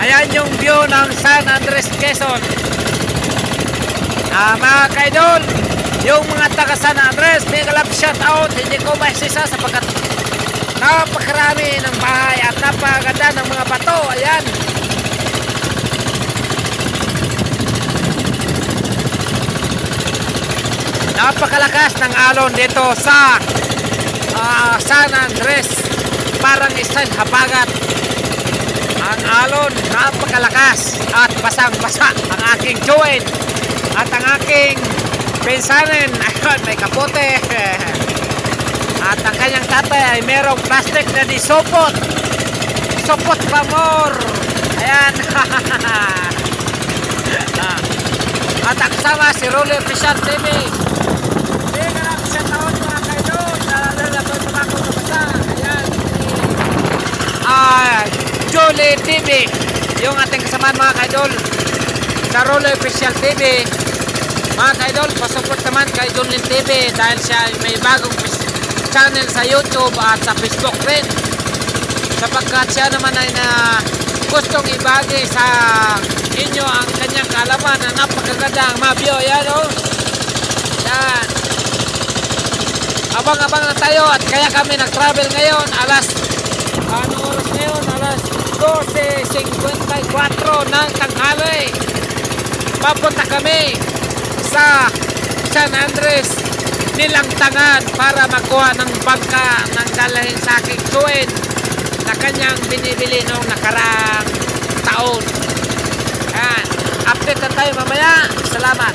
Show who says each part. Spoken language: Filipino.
Speaker 1: Ayan yung view ng San Andres, Quezon. Mga kaidol, yung mga taga San Andres, mega love shout out. Hindi ko maisisa sapagkat napakarami ng bahay at napakaganda ng mga bato. Ayan. Napakalakas ng alon dito sa San Andres. Parang isang habagat. Ang alon napakalakas at basang-basa ang aking joint at ang aking pinsanin. Ayun, may kapote. At ang kanyang tatay ay merong plastic na disopot. Sopot pa more. Ayan. At ang kasama si Rolly Official TV. Hindi ka lang siya taon mga kaidol. Nalala ko tumako sa basa. Ayan. Julie TV. Yung ating kasamaan mga kaidol. Sa Rolly Official TV. Mga kaidol, pasupport naman kay Julie TV. Dahil siya may bagong channel sa YouTube at sa Facebook rin. Sapagkat siya naman ay na gustong ibagi sa inyo ang kanyang kaalaman na napakaganda ang mabyo. Yan o. Yan. Abang-abang na tayo at kaya kami nag-travel ngayon. Anong oras ngayon? Alas 12:54 ng tanghali. Papunta kami sa San Andres, Nilangtangan para magkuha ng bangka ng dalahin sa aking joint na kanyang binibili noong nakaraang taon. Yan. Update na tayo mamaya. Salamat.